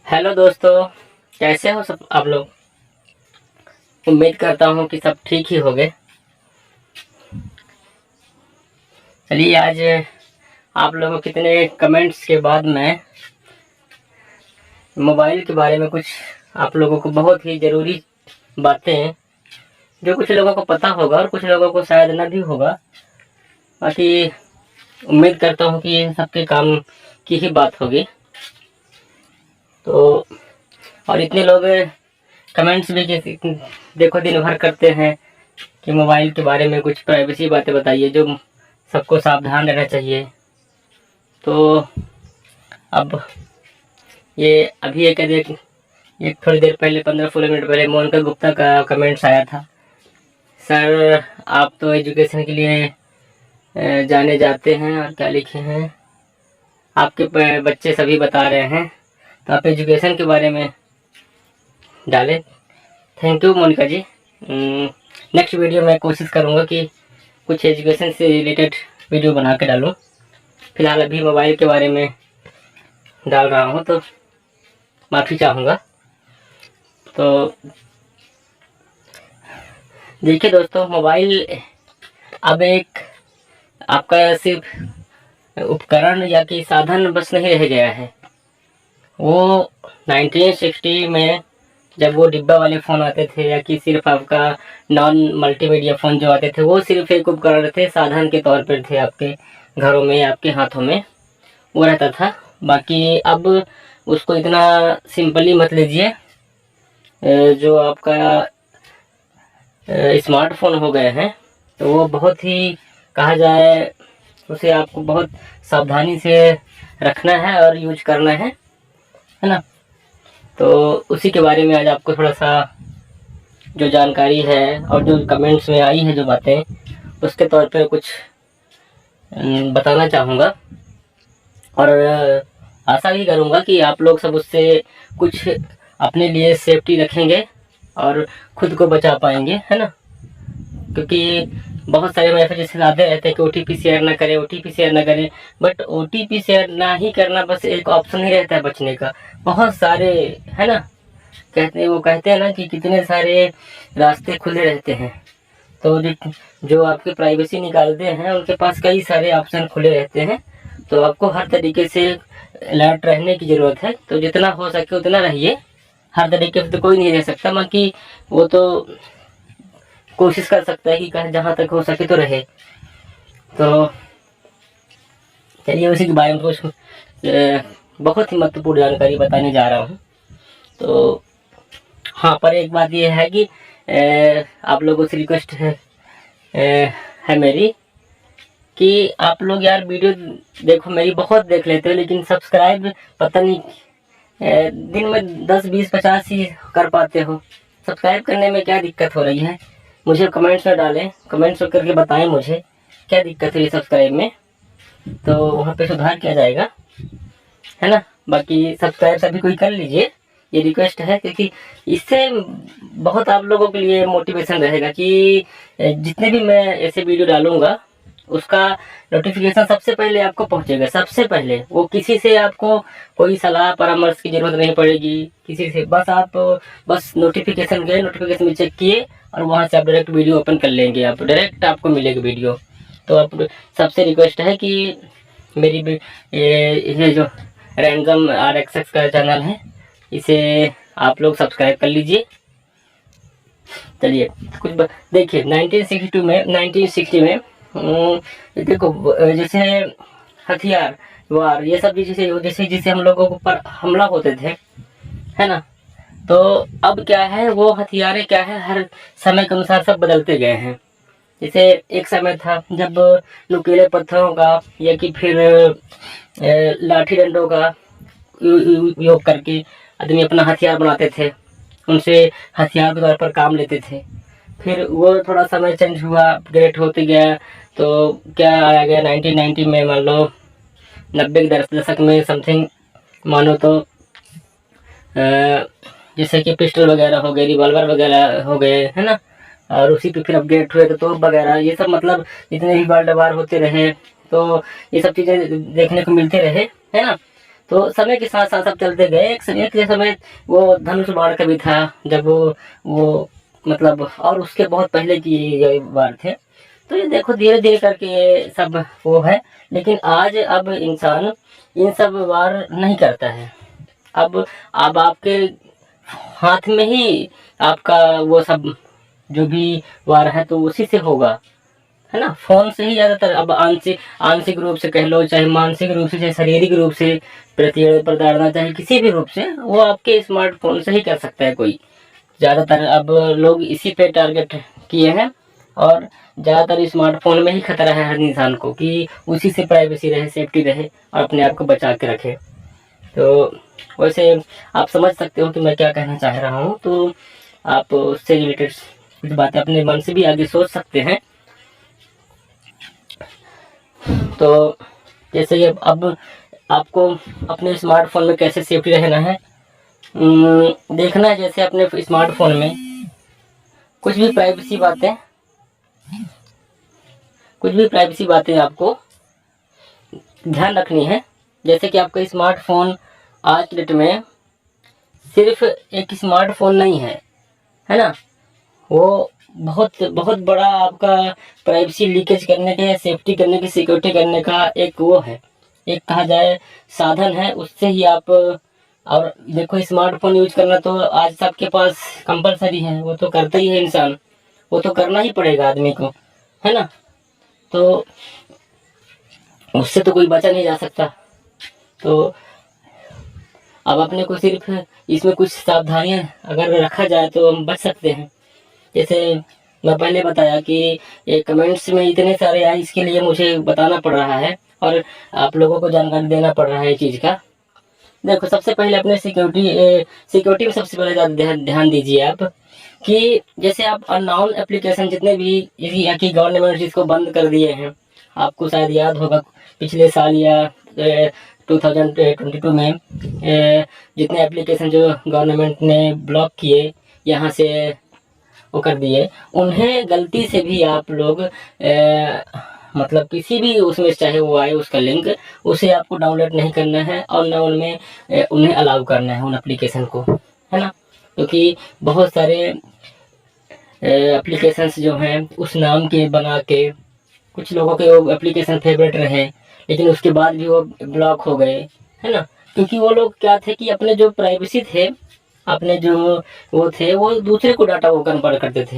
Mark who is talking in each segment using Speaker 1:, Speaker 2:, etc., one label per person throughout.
Speaker 1: Hello दोस्तों, कैसे हो सब आप लोग। उम्मीद करता हूँ कि सब ठीक ही होंगे। चलिए आज आप लोगों के कितने कमेंट्स के बाद मैं मोबाइल के बारे में कुछ आप लोगों को बहुत ही ज़रूरी बातें जो कुछ लोगों को पता होगा और कुछ लोगों को शायद न भी होगा, बाकी उम्मीद करता हूँ कि ये सबके काम की ही बात होगी। तो और इतने लोग कमेंट्स भी देखो दिन भर करते हैं कि मोबाइल के बारे में कुछ प्राइवेसी बातें बताइए जो सबको सावधान रहना चाहिए। तो अब ये अभी एक थोड़ी देर पहले 15-16 मिनट पहले मोनिका गुप्ता का कमेंट्स आया था। सर आप तो एजुकेशन के लिए जाने जाते हैं, और क्या लिखे हैं, आपके बच्चे सभी बता रहे हैं तो आप एजुकेशन के बारे में डालें। Thank you Monica ji. Next video में कोशिश करूँगा कि कुछ एजुकेशन से रिलेटेड वीडियो बना के डालूँ। फिलहाल अभी मोबाइल के बारे में डाल रहा हूँ तो माफ़ी चाहूँगा। तो देखिए दोस्तों, मोबाइल अब एक आपका सिर्फ उपकरण या कि साधन बस नहीं रह गया है। वो 1960 में जब वो डिब्बा वाले फ़ोन आते थे या कि सिर्फ आपका नॉन मल्टीमीडिया फ़ोन जो आते थे, वो सिर्फ एक उपकरण थे, साधन के तौर पर थे आपके घरों में, आपके हाथों में वो रहता था। बाकी अब उसको इतना सिंपली मत लीजिए। जो आपका स्मार्टफोन हो गए हैं तो वो बहुत ही कहा जाए उसे आपको बहुत सावधानी से रखना है और यूज करना है ना। तो उसी के बारे में आज आपको थोड़ा सा जो जानकारी है और जो कमेंट्स में आई है जो बातें, उसके तौर पे कुछ बताना चाहूँगा। और आशा भी करूँगा कि आप लोग सब उससे कुछ अपने लिए सेफ्टी रखेंगे और ख़ुद को बचा पाएंगे, है ना। क्योंकि बहुत सारे मैसेजेस आते रहते हैं कि OTP शेयर ना करें, OTP शेयर ना करें। बट OTP शेयर ना ही करना बस एक ऑप्शन ही रहता है बचने का। बहुत सारे, है ना, वो कहते हैं ना कि कितने सारे रास्ते खुले रहते हैं। तो जो आपकी प्राइवेसी निकालते हैं उनके पास कई सारे ऑप्शन खुले रहते हैं। तो आपको हर तरीके से अलर्ट रहने की ज़रूरत है। तो जितना हो सके उतना रहिए। हर तरीके से तो कोई नहीं रह सकता, बाकी वो तो कोशिश कर सकता है कि कहीं जहाँ तक हो सके तो रहे। तो चलिए उसी के बारे में कुछ बहुत ही महत्वपूर्ण जानकारी बताने जा रहा हूँ। तो हाँ, पर एक बात ये है कि आप लोगों से रिक्वेस्ट है मेरी कि आप लोग यार वीडियो देखो मेरी बहुत देख लेते हो, लेकिन सब्सक्राइब पता नहीं दिन में 10, 20, 50 ही कर पाते हो। सब्सक्राइब करने में क्या दिक्कत हो रही है, मुझे कमेंट्स में डालें, कमेंट्स करके बताएं मुझे क्या दिक्कत है सब्सक्राइब में, तो वहाँ पे सुधार किया जाएगा, है ना। बाकी सब्सक्राइब सभी कोई कर लीजिए, ये रिक्वेस्ट है, क्योंकि इससे बहुत आप लोगों के लिए मोटिवेशन रहेगा कि जितने भी मैं ऐसे वीडियो डालूँगा उसका नोटिफिकेशन सबसे पहले आपको पहुंचेगा। सबसे पहले वो किसी से आपको कोई सलाह परामर्श की ज़रूरत नहीं पड़ेगी किसी से। बस आप बस नोटिफिकेशन गए, नोटिफिकेशन में चेक किए और वहां से आप डायरेक्ट वीडियो ओपन कर लेंगे, आप डायरेक्ट आपको मिलेगी वीडियो। तो आप सबसे रिक्वेस्ट है कि मेरी ये जो रैंडम RXX का चैनल है इसे आप लोग सब्सक्राइब कर लीजिए। चलिए कुछ देखिए 1960 में देखो जैसे हथियार वार ये सब जैसे हम लोगों के ऊपर हमला होते थे, है ना। तो अब क्या है, वो हथियारें क्या है हर समय के अनुसार सब बदलते गए हैं। जैसे एक समय था जब नुकीले पत्थरों का या कि फिर लाठी डंडों का उपयोग करके आदमी अपना हथियार बनाते थे, उनसे हथियार के तौर पर काम लेते थे। फिर वो थोड़ा समय चेंज हुआ, अपग्रेड होते गया, तो क्या आया गया 1990 में, मान लो 90 के दशक में समथिंग मानो तो जैसे कि पिस्टल वगैरह हो गए, रिवॉल्वर वगैरह हो गए, है ना। और उसी पे फिर अपग्रेड हुए तो तोप वगैरह, ये सब मतलब जितने भी वर्ल्ड वार होते रहे तो ये सब चीज़ें देखने को मिलते रहे, है ना। तो समय के साथ साथ सब चलते गए। एक समय वो धनुष बाण का भी था, जब वो मतलब, और उसके बहुत पहले की ये बार थे। तो ये देखो धीरे धीरे करके ये सब वो है, लेकिन आज अब इंसान इन सब वार नहीं करता है। अब आपके हाथ में ही आपका वो सब जो भी वार है तो उसी से होगा, है ना। फोन से ही ज्यादातर अब आंशिक आंशिक रूप से कह लो, चाहे मानसिक रूप से, चाहे शारीरिक रूप से प्रताड़ना, चाहे किसी भी रूप से, वो आपके स्मार्टफोन से ही कर सकता है कोई। ज्यादातर अब लोग इसी पे टारगेट किए हैं, और ज्यादातर स्मार्टफोन में ही खतरा है हर इंसान को कि उसी से प्राइवेसी रहे, सेफ्टी रहे और अपने आप को बचा के रखे। तो वैसे आप समझ सकते हो कि मैं क्या कहना चाह रहा हूँ। तो आप उससे रिलेटेड कुछ बातें अपने मन से भी आगे सोच सकते हैं। तो जैसे ये अब आपको अपने स्मार्टफोन में कैसे सेफ्टी रहना है, देखना है। जैसे अपने स्मार्टफोन में कुछ भी प्राइवेसी बातें आपको ध्यान रखनी है। जैसे कि आपका स्मार्टफोन आज की डेट में सिर्फ एक स्मार्टफोन नहीं है, है ना। वो बहुत बहुत बड़ा आपका प्राइवेसी लीकेज करने का या सेफ्टी करने की, सिक्योरिटी करने का एक वो है, एक कहा जाए साधन है। उससे ही आप, और देखो स्मार्टफोन यूज करना तो आज सबके पास कंपलसरी है, वो तो करता ही है इंसान, वो तो करना ही पड़ेगा आदमी को, है ना। तो उससे तो कोई बचा नहीं जा सकता। तो अब अपने को सिर्फ इसमें कुछ सावधानियां अगर रखा जाए तो हम बच सकते हैं। जैसे मैं पहले बताया कि ये कमेंट्स में इतने सारे आए, इसके लिए मुझे बताना पड़ रहा है और आप लोगों को जानकारी देना पड़ रहा है चीज़ का। देखो सबसे पहले अपने सिक्योरिटी में सबसे पहले ध्यान दीजिए आप कि जैसे आप अननोन एप्लीकेशन जितने भी कि गवर्नमेंट जिसको बंद कर दिए हैं, आपको शायद याद होगा पिछले साल या 2022 में जितने एप्लीकेशन जो गवर्नमेंट ने ब्लॉक किए, यहाँ से वो कर दिए, उन्हें गलती से भी आप लोग मतलब किसी भी उसमें चाहे वो आए उसका लिंक, उसे आपको डाउनलोड नहीं करना है और ना उनमें उन्हें अलाउ करना है उन एप्लीकेशन को, है ना। क्योंकि बहुत सारे एप्लीकेशंस जो हैं उस नाम के बना के, कुछ लोगों के वो एप्लीकेशन फेवरेट रहे लेकिन उसके बाद भी वो ब्लॉक हो गए, है ना। क्योंकि वो लोग क्या थे कि अपने जो प्राइवेसी थे, अपने जो वो थे, वो दूसरे को डाटा वो कन्वर्ट करते थे,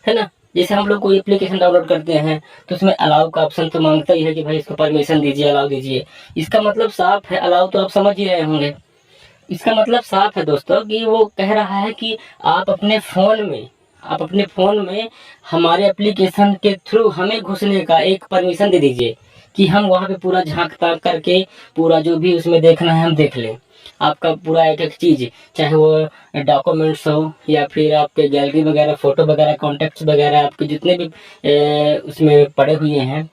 Speaker 1: है ना। जैसे हम लोग कोई एप्लीकेशन डाउनलोड करते हैं तो उसमें अलाउ का ऑप्शन तो मांगता ही है कि भाई इसको परमिशन दीजिए, अलाउ दीजिए। इसका मतलब साफ है, अलाउ तो आप समझ ही रहे होंगे। इसका मतलब साफ है दोस्तों कि वो कह रहा है कि आप अपने फ़ोन में हमारे एप्लीकेशन के थ्रू हमें घुसने का एक परमिशन दे दीजिए कि हम वहाँ पे पूरा झांक ताक करके पूरा जो भी उसमें देखना है हम देख लें। आपका पूरा एक एक चीज़, चाहे वो डॉक्यूमेंट्स हो या फिर आपके गैलरी वगैरह, फ़ोटो वगैरह, कॉन्टैक्ट्स वगैरह, आपके जितने भी उसमें पड़े हुए हैं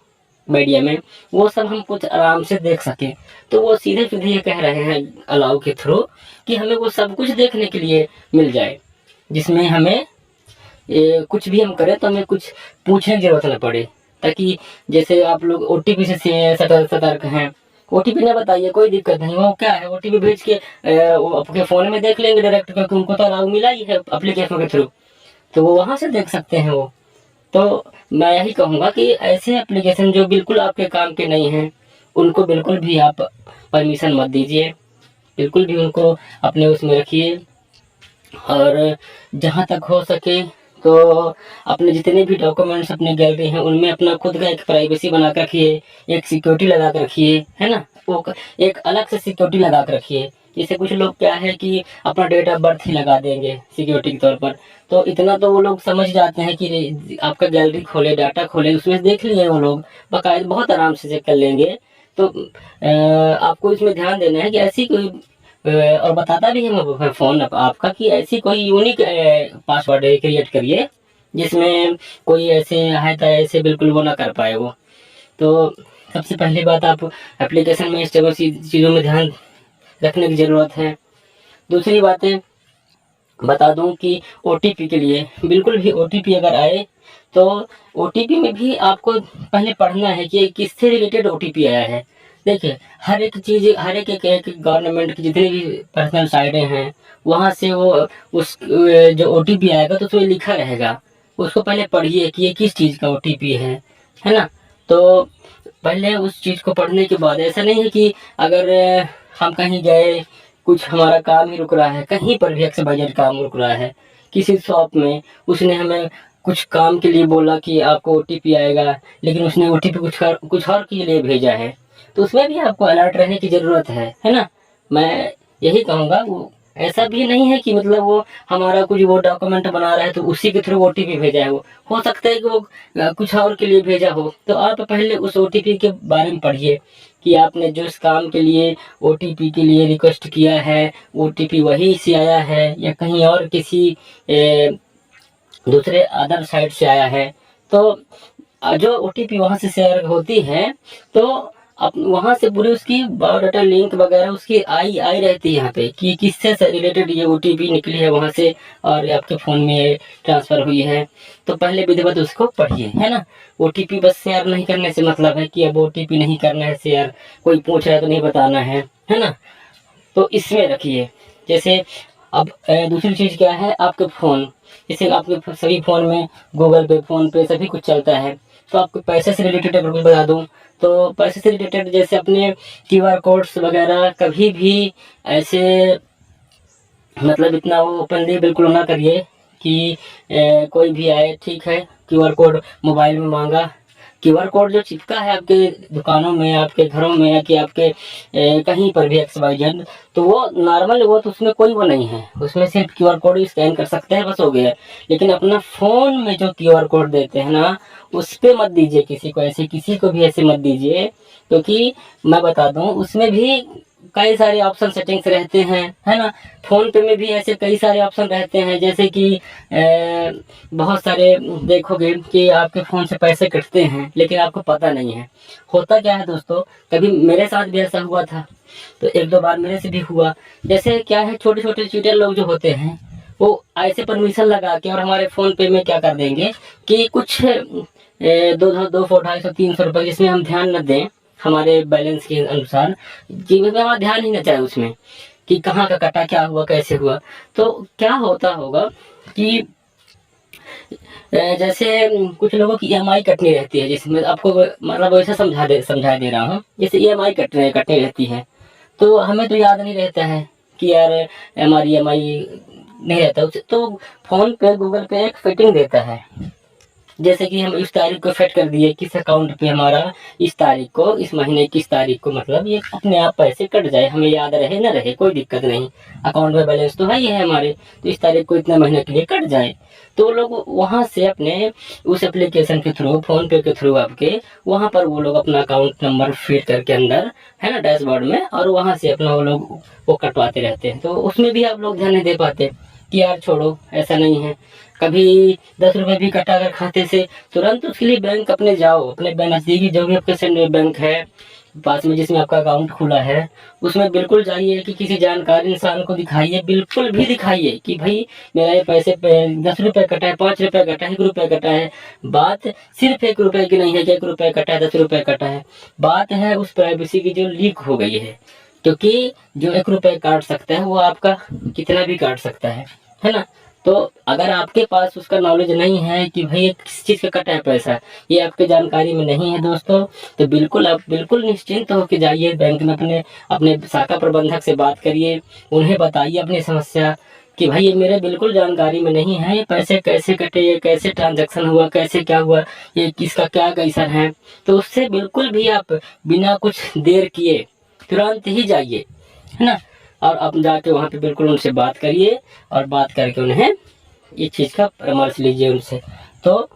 Speaker 1: मीडिया में, वो सब हम कुछ आराम से देख सकें। तो वो सीधे सीधे ये कह रहे हैं अलाउ के थ्रू कि हमें वो सब कुछ देखने के लिए मिल जाए, जिसमें हमें कुछ भी हम करें तो हमें कुछ पूछने की ज़रूरत न पड़े। ताकि जैसे आप लोग ओटीपी से सतर्क हैं, ओटीपी ना बताइए, कोई दिक्कत नहीं। वो क्या है, ओटीपी भेज के वो आपके फ़ोन में देख लेंगे डायरेक्ट, क्योंकि उनको तो अलाउ मिला ही है एप्लीकेशन के थ्रू, तो वो वहाँ से देख सकते हैं वो। तो मैं यही कहूँगा कि ऐसे एप्लीकेशन जो बिल्कुल आपके काम के नहीं हैं, उनको बिल्कुल भी आप परमिशन मत दीजिए, बिल्कुल भी उनको अपने उसमें रखिए। और जहाँ तक हो सके तो अपने जितने भी डॉक्यूमेंट्स, अपने गैलरी हैं, उनमें अपना खुद का एक प्राइवेसी बना कर रखिए, एक सिक्योरिटी लगा कर रखिए, है ना। वो एक अलग से सिक्योरिटी लगा कर रखिए। जैसे कुछ लोग क्या है कि अपना डेट ऑफ बर्थ ही लगा देंगे सिक्योरिटी के तौर पर, तो इतना तो वो लोग समझ जाते हैं कि आपका गैलरी खोले, डाटा खोले, उसमें देख लिए वो लोग बाकायदा, बहुत आराम से चेक कर लेंगे। तो आपको इसमें ध्यान देना है कि ऐसी कोई और बताता भी है फ़ोन आपका कि ऐसी कोई यूनिक पासवर्ड क्रिएट करिए जिसमें कोई ऐसे है तो ऐसे बिल्कुल वो ना कर पाए वो। तो सबसे पहली बात, आप एप्लीकेशन में इस तरह चीज़ों में ध्यान रखने की ज़रूरत है। दूसरी बातें बता दूं कि ओटीपी के लिए, बिल्कुल भी ओटीपी अगर आए तो ओटीपी में भी आपको पहले पढ़ना है कि किससे रिलेटेड ओटीपी आया है। देखिए हर एक चीज़, हर एक गवर्नमेंट की जितनी भी पर्सनल साइटें हैं, वहाँ से वो उस जो ओटीपी आएगा तो उसमें लिखा रहेगा। उसको पहले पढ़िए कि ये किस चीज़ का ओटीपी है ना? तो पहले उस चीज़ को पढ़ने के बाद, ऐसा नहीं है कि अगर हम कहीं गए, कुछ हमारा काम ही रुक रहा है, कहीं पर भी XYZ काम रुक रहा है, किसी शॉप में उसने हमें कुछ काम के लिए बोला कि आपको ओटीपी आएगा, लेकिन उसने ओटीपी कुछ और के लिए भेजा है, तो उसमें भी आपको अलर्ट रहने की ज़रूरत है ना? मैं यही कहूँगा, वो ऐसा भी नहीं है कि मतलब वो हमारा कुछ वो डॉक्यूमेंट बना रहा है तो उसी के थ्रू ओटीपी भेजा है वो। हो सकता है कि वो कुछ और के लिए भेजा हो। तो आप पहले उस ओटीपी के बारे में पढ़िए कि आपने जो इस काम के लिए ओटीपी के लिए रिक्वेस्ट किया है, ओटीपी वहीं से आया है या कहीं और किसी दूसरे अदर साइट से आया है। तो जो ओटीपी वहाँ से शेयर होती है, तो आप वहाँ से पूरी उसकी बायोडाटा लिंक वगैरह उसकी आई रहती है यहाँ पे कि किससे रिलेटेड ये ओटीपी निकली है वहाँ से और आपके फ़ोन में ट्रांसफ़र हुई है। तो पहले विधिवत उसको पढ़िए, है ना? ओटीपी बस शेयर नहीं करने से मतलब है कि अब ओटीपी नहीं करना है शेयर, कोई पूछ रहा है तो नहीं बताना है ना? तो इसमें रखिए। जैसे अब दूसरी चीज़ क्या है, आपके फ़ोन, जैसे आपके सभी फ़ोन में गूगल पे, फ़ोन पे सभी कुछ चलता है। तो आपको पैसे से रिलेटेड अगर कुछ बता दूँ, तो पैसे से रिलेटेड जैसे अपने क्यूआर कोड्स वगैरह कभी भी ऐसे मतलब इतना वो ओपनली बिल्कुल ना करिए कि कोई भी आए, ठीक है, क्यूआर कोड मोबाइल में माँगा, क्यूआर कोड जो चिपका है आपके दुकानों में, आपके घरों में या कि आपके कहीं पर भी XYZ, तो वो नॉर्मल, वो तो उसमें कोई वो नहीं है, उसमें सिर्फ क्यूआर कोड ही स्कैन कर सकते हैं, बस हो गया। लेकिन अपना फ़ोन में जो क्यूआर कोड देते हैं ना, उस पे मत दीजिए किसी को ऐसे, किसी को भी ऐसे मत दीजिए, क्योंकि मैं बता दूँ उसमें भी कई सारे ऑप्शन सेटिंग्स रहते हैं, है ना? फ़ोन पे में भी ऐसे कई सारे ऑप्शन रहते हैं, जैसे कि बहुत सारे देखोगे कि आपके फ़ोन से पैसे कटते हैं लेकिन आपको पता नहीं है। होता क्या है दोस्तों, कभी मेरे साथ भी ऐसा हुआ था, तो 1-2 बार मेरे से भी हुआ। जैसे क्या है, छोटे-छोटे चीटर लोग जो होते हैं, वो ऐसे परमिशन लगा के और हमारे फ़ोन पे में क्या कर देंगे कि कुछ 200, 250, 300 रुपये जिसमें हम ध्यान न दें, हमारे बैलेंस के अनुसार, जिसमें हमारा ध्यान ही न जाए उसमें कि कहाँ का कटा, क्या हुआ, कैसे हुआ। तो क्या होता होगा कि जैसे कुछ लोगों की ईएमआई कटनी रहती है, जिसमें आपको मतलब वैसे समझा दे रहा हूँ। जैसे ईएमआई कटनी रहती है, तो हमें तो याद नहीं रहता है कि यार हमारी ईएमआई नहीं रहता उसे, तो फ़ोन पे, गूगल पे एक सेटिंग देता है। जैसे कि हम इस तारीख को सेट कर दिए, किस अकाउंट पे हमारा इस तारीख को, इस महीने की इस तारीख को, मतलब ये अपने आप पैसे कट जाए, हमें याद रहे ना रहे कोई दिक्कत नहीं, अकाउंट में बैलेंस तो है ही है हमारे, तो इस तारीख को इतना महीने के लिए कट जाए। तो लोग वहाँ से अपने उस एप्लीकेशन के थ्रू, फ़ोन पे के थ्रू आपके, वहाँ पर वो लोग अपना अकाउंट नंबर फीड करके अंदर, है ना, डैशबोर्ड में, और वहाँ से अपना वो लोग वो कटवाते रहते हैं। तो उसमें भी आप लोग ध्यान नहीं दे पाते कि यार छोड़ो, ऐसा नहीं है। कभी 10 रुपये भी कटा अगर खाते से, तुरंत उसके लिए बैंक अपने जाओ, अपने नज़दीकी जो भी आपके सेंट्रल बैंक है पास में जिसमें आपका अकाउंट खुला है, उसमें बिल्कुल जाइए कि किसी जानकार इंसान को दिखाइए, बिल्कुल भी दिखाइए कि भाई मेरा ये पैसे पे 10 रुपये कटा है, 5 रुपये कटा है, 1 रुपये कटा है। बात सिर्फ 1 रुपये की नहीं है कि 1 रुपये कटा है, 10 रुपये कटा है। बात है उस प्राइवेसी की जो लीक हो गई है, क्योंकि जो 1 रुपये काट सकता है वो आपका कितना भी काट सकता है ना? तो अगर आपके पास उसका नॉलेज नहीं है कि भाई ये किस चीज़ का कटा है पैसा, ये आपके जानकारी में नहीं है दोस्तों, तो बिल्कुल आप बिल्कुल निश्चिंत होके जाइए बैंक में, अपने अपने शाखा प्रबंधक से बात करिए, उन्हें बताइए अपनी समस्या कि भाई ये मेरे बिल्कुल जानकारी में नहीं है, ये पैसे कैसे कटे, ये कैसे ट्रांजैक्शन हुआ, कैसे क्या हुआ, ये किसका क्या कैसा है। तो उससे बिल्कुल भी आप बिना कुछ देर किए तुरंत ही जाइए, है ना? और आप जाके वहाँ पे बिल्कुल उनसे बात करिए और बात करके उन्हें ये चीज़ का परामर्श लीजिए उनसे। तो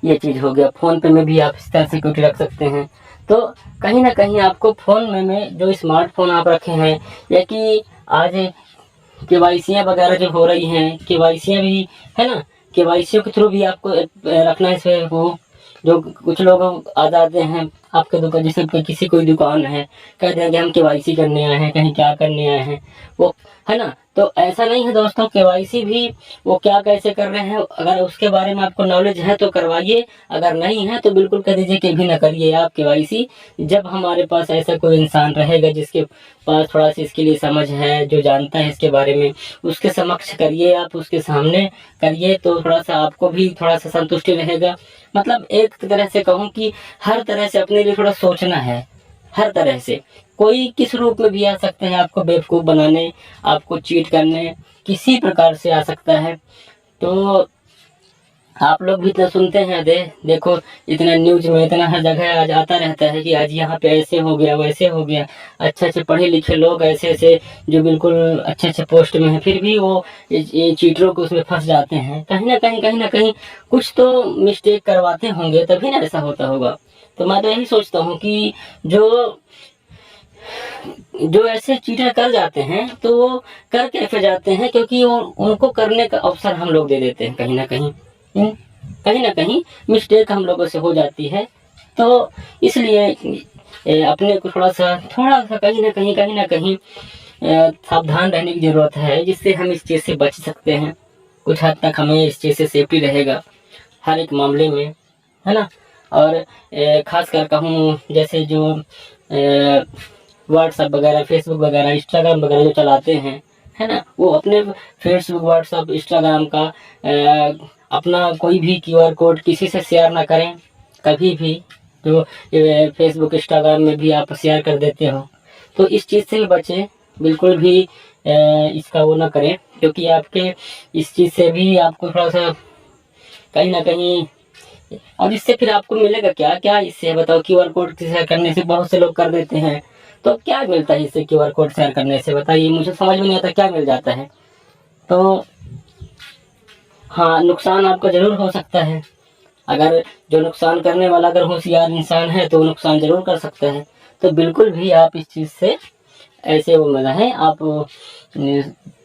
Speaker 1: ये चीज़ हो गया। फ़ोन पे में भी आप इस तरह सिक्योरिटी रख सकते हैं। तो कहीं न कहीं आपको फ़ोन में जो स्मार्टफ़ोन आप रखे हैं, या कि आज केवाईसियाँ वगैरह जो हो रही हैं, केवाईसियाँ भी, है ना? केवाईसियों के थ्रू भी आपको रखना है इसमें। वो जो कुछ लोग आ जाते हैं आपके दुकान, जैसे कोई किसी कोई दुकान है, कह देंगे हम केवाईसी करने आए हैं, कहीं क्या करने आए हैं, वो, है ना? तो ऐसा नहीं है दोस्तों, केवाईसी भी वो क्या कैसे कर रहे हैं, अगर उसके बारे में आपको नॉलेज है तो करवाइए, अगर नहीं है तो बिल्कुल कह दीजिए कि भी ना करिए आप केवाईसी। जब हमारे पास ऐसा कोई इंसान रहेगा जिसके पास थोड़ा सा इसके लिए समझ है, जो जानता है इसके बारे में, उसके समक्ष करिए, आप उसके सामने करिए, तो थोड़ा सा आपको भी थोड़ा सा संतुष्टि रहेगा। मतलब एक तरह से कहूँ कि हर तरह से अपने लिए थोड़ा सोचना है, हर तरह से। कोई किस रूप में भी आ सकते हैं आपको बेवकूफ़ बनाने, आपको चीट करने, किसी प्रकार से आ सकता है। तो आप लोग भी तो सुनते हैं, देखो इतना न्यूज में इतना हर जगह आज आता रहता है कि आज यहाँ पे ऐसे हो गया, वैसे हो गया। अच्छे अच्छे पढ़े लिखे लोग ऐसे ऐसे जो बिल्कुल अच्छे अच्छे पोस्ट में हैं, फिर भी वो ये चीटरों को उसमें फंस जाते हैं। कहीं ना कहीं कुछ तो मिस्टेक करवाते होंगे, तभी ना ऐसा होता होगा। तो मैं तो यही सोचता हूँ कि जो जो ऐसे चीटर कर जाते हैं तो वो कर कैसे जाते हैं, क्योंकि वो उनको करने का अवसर हम लोग दे देते हैं। कहीं ना कहीं मिस्टेक हम लोगों से हो जाती है। तो इसलिए अपने को थोड़ा सा कहीं ना कहीं सावधान रहने की ज़रूरत है, जिससे हम इस चीज़ से बच सकते हैं। कुछ हद तक हमें इस चीज़ से सेफ्टी रहेगा हर एक मामले में, है ना। और खासकर कहूँ जैसे जो व्हाट्सअप वगैरह, फेसबुक वगैरह, इंस्टाग्राम वगैरह जो चलाते हैं, है ना, वो अपने फेसबुक, व्हाट्सअप, इंस्टाग्राम का अपना कोई भी क्यूआर कोड किसी से शेयर ना करें कभी भी। जो फेसबुक, इंस्टाग्राम में भी आप शेयर कर देते हो, तो इस चीज़ से भी बचें, बिल्कुल भी इसका वो ना करें, क्योंकि आपके इस चीज़ से भी आपको थोड़ा सा कहीं ना कहीं, और इससे फिर आपको मिलेगा क्या क्या इससे बताओ। क्यूआर कोड शेयर करने से बहुत से लोग कर देते हैं, तो क्या मिलता है इससे क्यूआर कोड शेयर करने से, बताइए, मुझे समझ में नहीं आता क्या मिल जाता है। तो हाँ, नुकसान आपका ज़रूर हो सकता है। अगर जो नुकसान करने वाला अगर होशियार इंसान है तो वो नुकसान ज़रूर कर सकता है। तो बिल्कुल भी आप इस चीज़ से ऐसे वो मना है, आप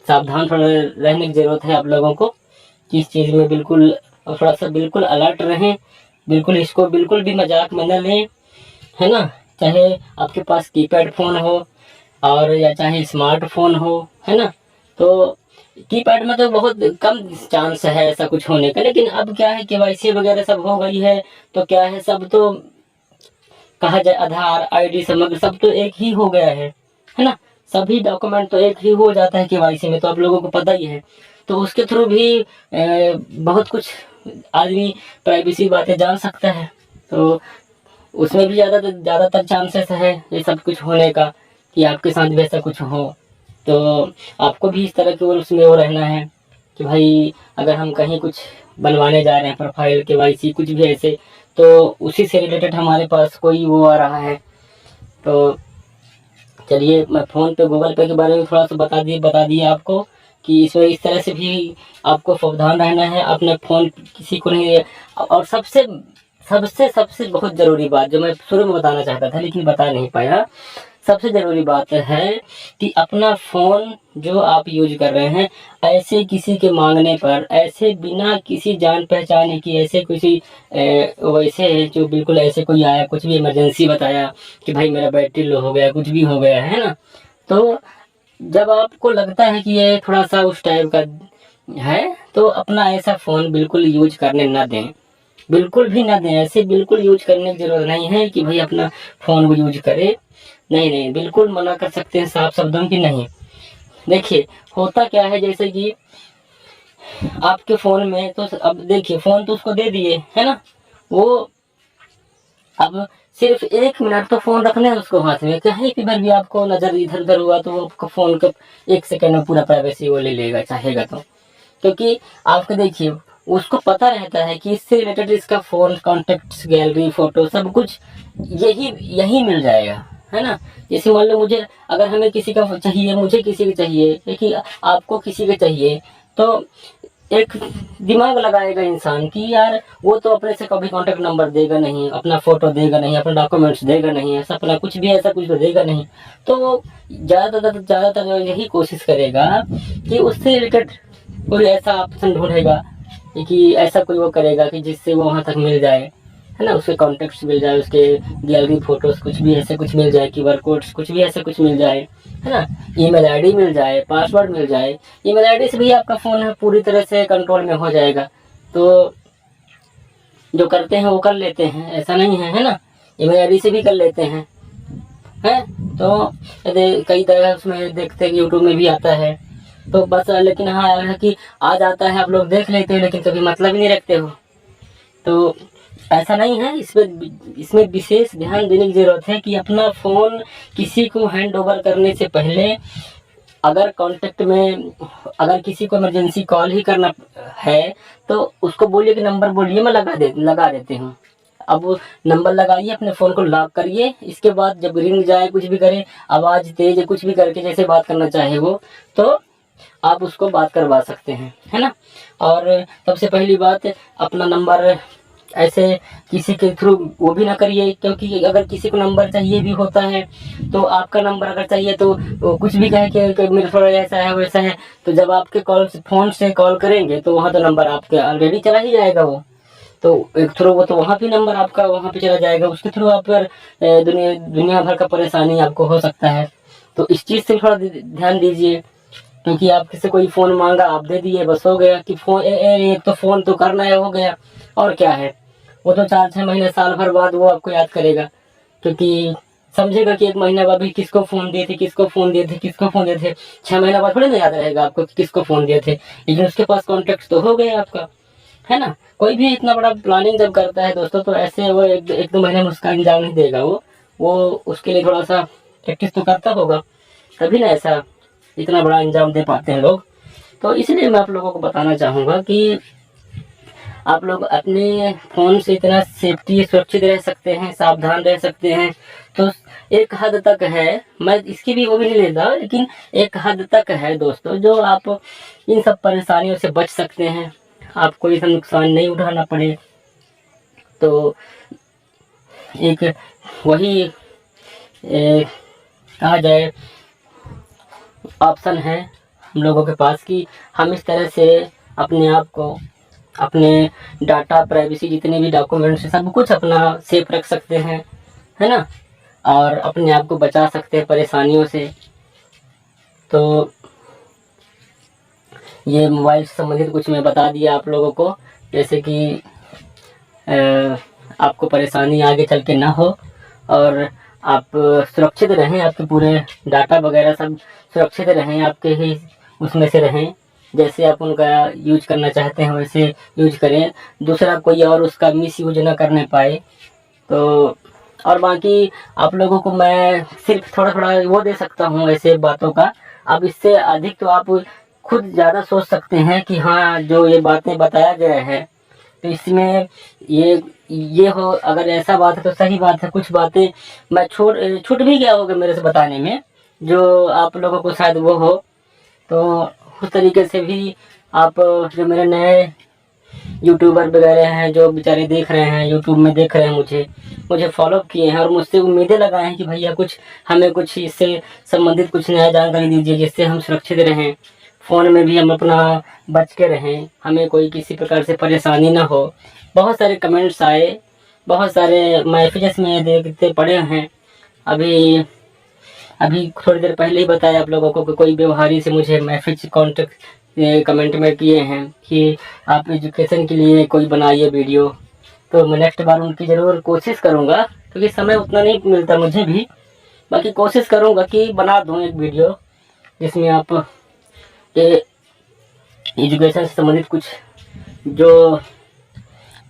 Speaker 1: सावधान थोड़ा रहने की ज़रूरत है आप लोगों को। इस चीज़ में बिल्कुल थोड़ा सा बिल्कुल अलर्ट रहें, बिल्कुल इसको बिल्कुल भी मजाक में न लें, है ना। चाहे आपके पास कीपैड फ़ोन हो और या चाहे स्मार्टफोन हो, है ना। तो कीपैड में तो बहुत कम चांस है ऐसा कुछ होने का, लेकिन अब क्या है, केवाईसी वगैरह सब हो गई है, तो क्या है, सब तो कहा जाए आधार, आईडी, समग्र सब तो एक ही हो गया है ना। सभी डॉक्यूमेंट तो एक ही हो जाता है केवाईसी में, तो आप लोगों को पता ही है। तो उसके थ्रू भी बहुत कुछ आदमी प्राइवेसी बातें जान सकता है। तो उसमें भी ज़्यादातर चांसेस है ये सब कुछ होने का, कि आपके साथ भी ऐसा कुछ हो। तो आपको भी इस तरह के उसमें वो रहना है कि भाई अगर हम कहीं कुछ बनवाने जा रहे हैं, प्रोफाइल, केवाईसी, कुछ भी ऐसे, तो उसी से रिलेटेड हमारे पास कोई वो आ रहा है। तो चलिए, मैं फ़ोन पे, गूगल पे के बारे में थोड़ा सा बता दिए आपको, कि इसमें इस तरह से भी आपको सावधान रहना है, अपना फ़ोन किसी को नहीं। और सबसे सबसे सबसे बहुत ज़रूरी बात जो मैं शुरू में बताना चाहता था लेकिन बता नहीं पाया, सबसे ज़रूरी बात है कि अपना फ़ोन जो आप यूज कर रहे हैं, ऐसे किसी के मांगने पर, ऐसे बिना किसी जान पहचाने की, ऐसे किसी वैसे जो बिल्कुल ऐसे कोई आया, कुछ भी इमरजेंसी बताया कि भाई मेरा बैटरी लो हो गया, कुछ भी हो गया, है ना। तो जब आपको लगता है कि ये थोड़ा सा उस टाइप का है, तो अपना ऐसा फ़ोन बिल्कुल यूज करने ना दें, बिल्कुल भी ना दें। ऐसे बिल्कुल यूज करने की ज़रूरत नहीं है कि भाई अपना फ़ोन वो यूज करे। नहीं, बिल्कुल मना कर सकते हैं साफ शब्दों की नहीं। देखिए, होता क्या है, जैसे कि आपके फ़ोन में तो अब देखिए, फ़ोन तो उसको दे दिए, है ना। वो अब सिर्फ 1 मिनट तो फ़ोन रखना है उसको हाथ में, कहीं पर भी आपको नज़र इधर उधर हुआ तो वो आपका फ़ोन का 1 सेकंड में पूरा प्राइवेसी वो ले लेगा, चाहेगा तो। क्योंकि आपको देखिए, उसको पता रहता है कि इससे रिलेटेड इसका फ़ोन, कॉन्टैक्ट्स, गैलरी, फ़ोटो सब कुछ यही मिल जाएगा, है ना। जैसे मान लो मुझे, अगर हमें किसी का चाहिए, मुझे किसी का चाहिए, देखिए आपको किसी का चाहिए, तो एक दिमाग लगाएगा इंसान कि यार वो तो अपने से कभी कॉन्टैक्ट नंबर देगा नहीं, अपना फ़ोटो देगा नहीं, अपना डॉक्यूमेंट्स देगा नहीं, ऐसा अपना कुछ भी ऐसा कुछ तो देगा नहीं। तो वो ज़्यादातर यही कोशिश करेगा कि उससे रिलेटेड कोई ऐसा ऑप्शन ढूंढेगा कि ऐसा कोई वो करेगा कि जिससे वो वहाँ तक मिल जाए, है ना, उसके कॉन्टेक्ट्स मिल जाए, उसके गैलरी फोटोज़ कुछ भी ऐसे कुछ मिल जाए, QR कोड्स कुछ भी ऐसे कुछ मिल जाए, है ना, ईमेल आईडी मिल जाए, पासवर्ड मिल जाए। ईमेल आईडी से भी आपका फ़ोन है पूरी तरह से कंट्रोल में हो जाएगा। तो जो करते हैं वो कर लेते हैं, ऐसा नहीं है, है ना, ईमेल आईडी से भी कर लेते हैं, हैं। तो कई तरह उसमें देखते हैं कि यूट्यूब में भी आता है, तो बस लेकिन हाँ है कि आ जाता है, आप लोग देख लेते हो लेकिन कभी मतलब ही नहीं रखते हो। तो ऐसा नहीं है, इसमें विशेष ध्यान देने की ज़रूरत है कि अपना फ़ोन किसी को हैंड ओवर करने से पहले अगर कांटेक्ट में अगर किसी को इमरजेंसी कॉल ही करना है तो उसको बोलिए कि नंबर बोलिए, मैं लगा देती हूँ। अब वो नंबर लगाइए, अपने फ़ोन को लॉक करिए, इसके बाद जब रिंग जाए, कुछ भी करे, आवाज़ तेज़ कुछ भी करके जैसे बात करना चाहे वो, तो आप उसको बात करवा सकते हैं, है ना। और सबसे पहली बात, अपना नंबर ऐसे किसी के थ्रू वो भी ना करिए, क्योंकि अगर किसी को नंबर चाहिए भी होता है तो आपका नंबर अगर चाहिए तो वो कुछ भी कहे कि मेरा थोड़ा ऐसा है वैसा है, तो जब आपके फ़ोन से कॉल करेंगे तो वहाँ तो नंबर आपके ऑलरेडी चला ही जाएगा वो, तो एक थ्रू वो तो वहाँ भी नंबर आपका वहाँ पे चला जाएगा, उसके थ्रू आप पर दुनिया भर का परेशानी आपको हो सकता है। तो इस चीज़ से थोड़ा ध्यान दीजिए, क्योंकि आप किसी कोई फ़ोन मांगा, आप दे दिए, बस हो गया कि फ़ोन एक तो फ़ोन तो करना है, हो गया, और क्या है। वो तो 4-6 महीने साल भर बाद वो आपको याद करेगा, क्योंकि समझेगा कि 1 महीने बाद भी किसको फ़ोन दिए थे, किसको फ़ोन दिए थे, किसको फ़ोन दिए थे। 6 महीने बाद थोड़ी ना याद रहेगा आपको कि किसको फ़ोन दिए थे, लेकिन उसके पास कॉन्टैक्ट तो हो गया आपका, है ना। कोई भी इतना बड़ा प्लानिंग जब करता है दोस्तों, तो ऐसे वो 1-2 महीने में उसका अंजाम नहीं देगा। वो उसके लिए थोड़ा सा प्रैक्टिस तो करता होगा, तभी ना ऐसा इतना बड़ा अंजाम दे पाते हैं लोग। तो इसलिए मैं आप लोगों को बताना चाहूँगा कि आप लोग अपने फ़ोन से इतना सेफ्टी सुरक्षित रह सकते हैं, सावधान रह सकते हैं, तो एक हद तक है, मैं इसकी भी वो भी नहीं लेता, लेकिन एक हद तक है दोस्तों, जो आप इन सब परेशानियों से बच सकते हैं, आपको इसका नुकसान नहीं उठाना पड़े। तो एक वही कहा जाए ऑप्शन है हम लोगों के पास कि हम इस तरह से अपने आप को, अपने डाटा प्राइवेसी जितने भी डॉक्यूमेंट्स हैं सब कुछ अपना सेफ रख सकते हैं, है ना, और अपने आप को बचा सकते हैं परेशानियों से। तो ये मोबाइल से संबंधित कुछ मैं बता दिया आप लोगों को, जैसे कि आपको परेशानी आगे चल के ना हो और आप सुरक्षित रहें, आपके पूरे डाटा वगैरह सब सुरक्षित रहें, आपके ही उसमें से रहें, जैसे आप उनका यूज करना चाहते हैं वैसे यूज करें, दूसरा कोई और उसका मिस यूज ना करने पाए। तो और बाकी आप लोगों को मैं सिर्फ थोड़ा थोड़ा वो दे सकता हूँ ऐसे बातों का, अब इससे अधिक तो आप खुद ज़्यादा सोच सकते हैं कि हाँ जो ये बातें बताया गया है तो इसमें ये हो, अगर ऐसा बात है तो सही बात है, कुछ बातें मैं छूट भी गया होगा मेरे से बताने में जो आप लोगों को शायद वो हो, तो उस तरीके से भी आप जो मेरे नए यूट्यूबर वगैरह हैं जो बेचारे देख रहे हैं, यूट्यूब में देख रहे हैं, मुझे फॉलो किए हैं और मुझसे उम्मीदें लगाए हैं कि भैया कुछ हमें कुछ इससे संबंधित कुछ नया जानकारी दीजिए जिससे हम सुरक्षित रहें, फ़ोन में भी हम अपना बच के रहें, हमें कोई किसी प्रकार से परेशानी ना हो। बहुत सारे कमेंट्स आए, बहुत सारे मैसेजेस में देखते पड़े हैं। अभी अभी थोड़ी देर पहले ही बताया आप लोगों को कि कोई व्यवहारी से मुझे मैसेज कॉन्टेक्ट कमेंट में किए हैं कि आप एजुकेशन के लिए कोई बनाइए वीडियो, तो मैं नेक्स्ट बार उनकी ज़रूर कोशिश करूँगा, क्योंकि समय उतना नहीं मिलता मुझे भी, बाकी कोशिश करूँगा कि बना दूँ एक वीडियो जिसमें आप एजुकेशन से संबंधित कुछ जो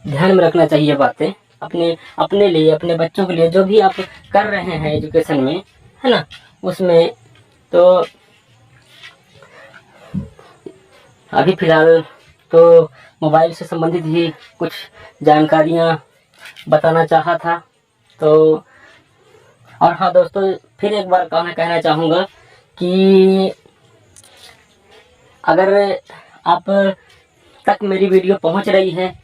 Speaker 1: ध्यान में रखना चाहिए बातें अपने अपने लिए, अपने बच्चों के लिए, जो भी आप कर रहे हैं एजुकेशन में, है ना, उसमें। तो अभी फ़िलहाल तो मोबाइल से संबंधित ही कुछ जानकारियाँ बताना चाहा था। तो और हाँ दोस्तों, फिर एक बार कहना चाहूँगा कि अगर आप तक मेरी वीडियो पहुँच रही है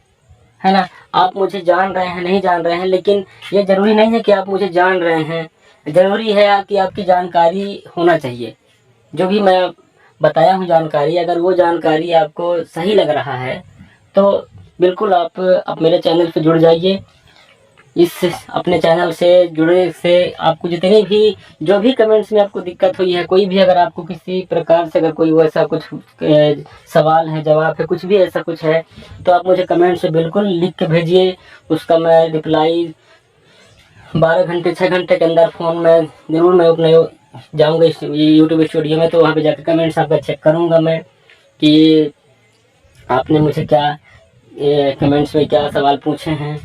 Speaker 1: ना, आप मुझे जान रहे हैं नहीं जान रहे हैं, लेकिन ये ज़रूरी नहीं है कि आप मुझे जान रहे हैं, ज़रूरी है कि आपकी जानकारी होना चाहिए। जो भी मैं बताया हूँ जानकारी, अगर वो जानकारी आपको सही लग रहा है तो बिल्कुल आप मेरे चैनल पे जुड़ जाइए इस अपने चैनल से जुड़े से आपको जितने भी जो भी कमेंट्स में आपको दिक्कत हुई है, कोई भी अगर आपको किसी प्रकार से अगर कोई वैसा कुछ सवाल है, जवाब है, कुछ भी ऐसा कुछ है, तो आप मुझे कमेंट से बिल्कुल लिख के भेजिए। उसका मैं रिप्लाई 12 घंटे 6 घंटे के अंदर फ़ोन में ज़रूर मैं अपने जाऊँगा इस यूट्यूब स्टूडियो में, तो वहाँ पे जाकर कमेंट्स आपका चेक करूँगा मैं कि आपने मुझे क्या कमेंट्स में क्या सवाल पूछे हैं,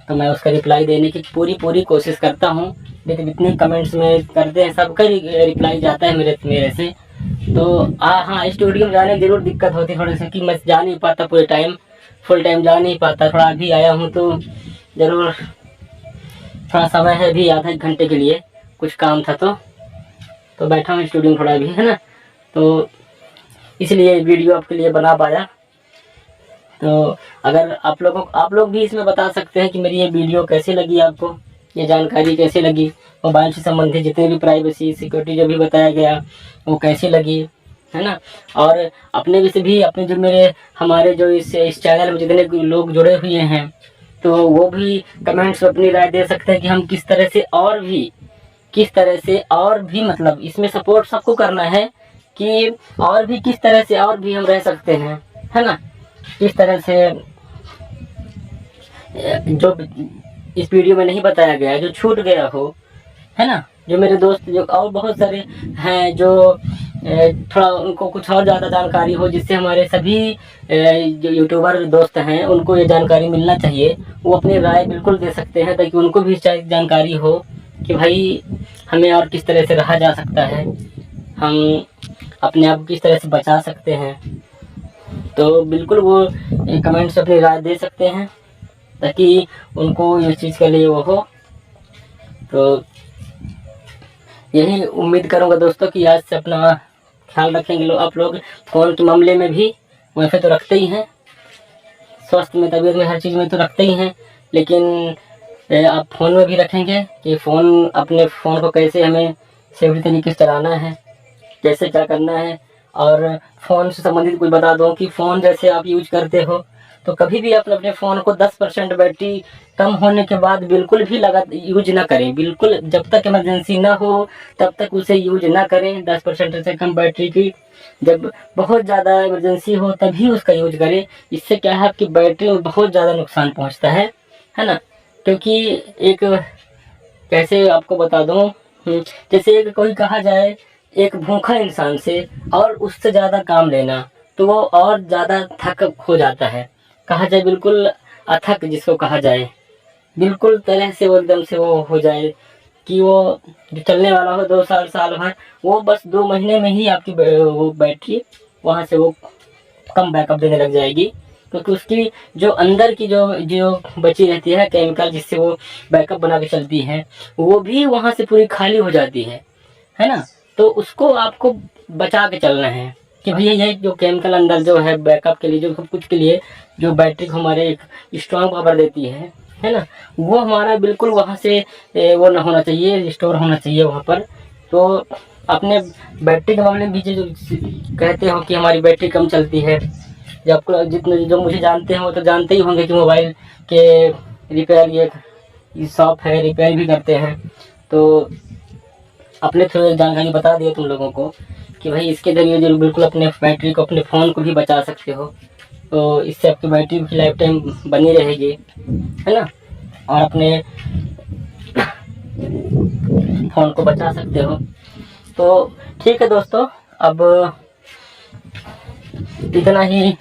Speaker 1: तो मैं उसका रिप्लाई देने की पूरी कोशिश करता हूँ। लेकिन जितने कमेंट्स में करते हैं सबका रिप्लाई जाता है मेरे से। तो हाँ, स्टूडियो में जाने की ज़रूर दिक्कत होती है थोड़ी सी, कि मैं जा नहीं पाता पूरे टाइम, फुल टाइम जा नहीं पाता। थोड़ा अभी आया हूँ तो ज़रूर थोड़ा समय है अभी, आधा 1 घंटे के लिए कुछ काम था तो बैठा हूँ स्टूडियो में थोड़ा अभी, है ना। तो इसलिए वीडियो आपके लिए बना पाया। तो अगर आप लोग भी इसमें बता सकते हैं कि मेरी ये वीडियो कैसी लगी, आपको ये जानकारी कैसी लगी, मोबाइल से संबंधित जितने भी प्राइवेसी सिक्योरिटी जो भी बताया गया वो कैसी लगी, है ना। और अपने भी से भी अपने जो हमारे जो इस चैनल में जितने लोग जुड़े हुए हैं, तो वो भी कमेंट्स में अपनी राय दे सकते हैं कि हम किस तरह से और भी मतलब इसमें सपोर्ट सबको करना है कि और भी किस तरह से और भी हम रह सकते हैं, है ना। किस तरह से जो इस वीडियो में नहीं बताया गया, जो छूट गया हो, है ना। जो मेरे दोस्त जो और बहुत सारे हैं जो थोड़ा उनको कुछ और ज़्यादा जानकारी हो, जिससे हमारे सभी जो यूट्यूबर दोस्त हैं उनको ये जानकारी मिलना चाहिए, वो अपनी राय बिल्कुल दे सकते हैं, ताकि उनको भी जानकारी हो कि भाई हमें और किस तरह से रहा जा सकता है, हम अपने आप को किस तरह से बचा सकते हैं। तो बिल्कुल वो कमेंट से अपनी राय दे सकते हैं, ताकि उनको इस चीज़ के लिए वो हो। तो यही उम्मीद करूँगा दोस्तों कि आज से अपना ख्याल रखेंगे आप लोग। फ़ोन के मामले में भी वैसे तो रखते ही हैं, स्वास्थ्य में, तबीयत में, हर चीज़ में तो रखते ही हैं, लेकिन आप फ़ोन में भी रखेंगे कि अपने फ़ोन को कैसे हमें सेफ्टी तरीके से चलाना है, कैसे क्या करना है। और फ़ोन से संबंधित कुछ बता दूं कि फ़ोन जैसे आप यूज करते हो, तो कभी भी आप अपने फ़ोन को 10% बैटरी कम होने के बाद बिल्कुल भी यूज ना करें। बिल्कुल जब तक इमरजेंसी ना हो तब तक उसे यूज ना करें। 10% से कम बैटरी की, जब बहुत ज़्यादा इमरजेंसी हो तभी उसका यूज करें। इससे क्या है, आपकी बैटरी में बहुत ज़्यादा नुकसान पहुँचता है ना। क्योंकि एक कैसे आपको बता दूँ, जैसे एक कोई कहा जाए एक भूखा इंसान से और उससे ज़्यादा काम लेना, तो वो और ज़्यादा थक हो जाता है। कहा जाए बिल्कुल अथक जिसको कहा जाए, बिल्कुल तरह से वो एकदम से वो हो जाए कि वो जो चलने वाला हो 2 साल भर, वो बस 2 महीने में ही आपकी वो बैटरी वहाँ से वो कम बैकअप देने लग जाएगी। क्योंकि उसकी जो अंदर की जो जो बची रहती है केमिकल, जिससे वो बैकअप बना के चलती है, वो भी वहाँ से पूरी खाली हो जाती है ना। तो उसको आपको बचा के चलना है कि भैया ये जो केमिकल अंदर जो है बैकअप के लिए, जो सब कुछ के लिए जो बैटरी को हमारे एक स्ट्रॉन्ग पावर देती है ना, वो हमारा बिल्कुल वहाँ से वो ना होना चाहिए, स्टोर होना चाहिए वहाँ पर। तो अपने बैटरी के मामले में भी जो कहते हो कि हमारी बैटरी कम चलती है, जब आपको जितने जो मुझे जानते हैं वो तो जानते ही होंगे कि मोबाइल के रिपेयर ये शॉप है, रिपेयर भी करते हैं। तो अपने थोड़ी जानकारी बता दिए तुम लोगों को कि भाई इसके जरिए जो बिल्कुल अपने बैटरी को, अपने फ़ोन को भी बचा सकते हो। तो इससे आपकी बैटरी की लाइफ टाइम बनी रहेगी, है ना, और अपने फ़ोन को बचा सकते हो। तो ठीक है दोस्तों, अब इतना ही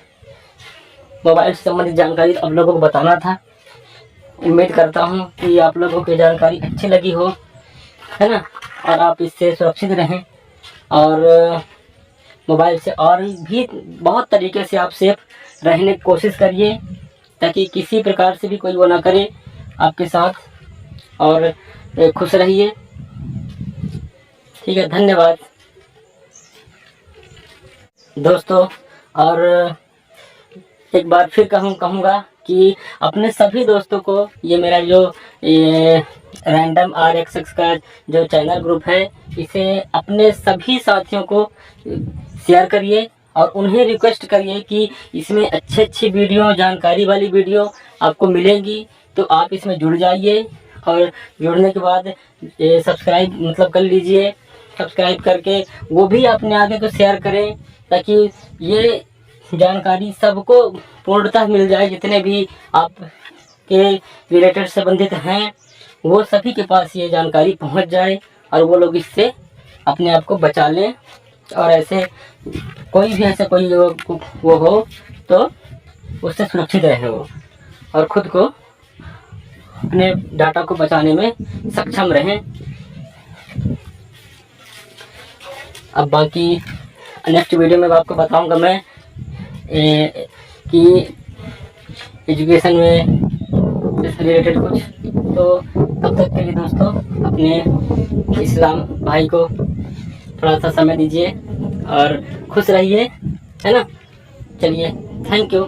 Speaker 1: मोबाइल से संबंधित जानकारी आप लोगों को बताना था। उम्मीद करता हूँ कि आप लोगों की जानकारी अच्छी लगी हो, है ना, और आप इससे सुरक्षित रहें। और मोबाइल से और भी बहुत तरीके से आप सेफ रहने की कोशिश करिए, ताकि किसी प्रकार से भी कोई वो ना करे आपके साथ। और खुश रहिए। ठीक है, धन्यवाद दोस्तों। और एक बार फिर कहूँगा कि अपने सभी दोस्तों को ये मेरा जो रैंडम RXX का जो चैनल ग्रुप है, इसे अपने सभी साथियों को शेयर करिए और उन्हें रिक्वेस्ट करिए कि इसमें अच्छी वीडियो, जानकारी वाली वीडियो आपको मिलेंगी। तो आप इसमें जुड़ जाइए और जुड़ने के बाद ये सब्सक्राइब मतलब कर लीजिए। सब्सक्राइब करके वो भी अपने आगे को शेयर करें, ताकि ये जानकारी सबको पूर्णतः मिल जाए। जितने भी आप के रिलेटेड संबंधित हैं वो सभी के पास ये जानकारी पहुंच जाए और वो लोग इससे अपने आप को बचा लें। और ऐसे कोई भी ऐसा कोई वो हो तो उससे सुरक्षित रहे वो, और ख़ुद को अपने डाटा को बचाने में सक्षम रहें। अब बाकी नेक्स्ट वीडियो में आपको बताऊंगा मैं कि एजुकेशन में से रिलेटेड कुछ। तो तब तक के लिए दोस्तों अपने इस्लाम भाई को थोड़ा सा समय दीजिए और खुश रहिए, है ना। चलिए, थैंक यू।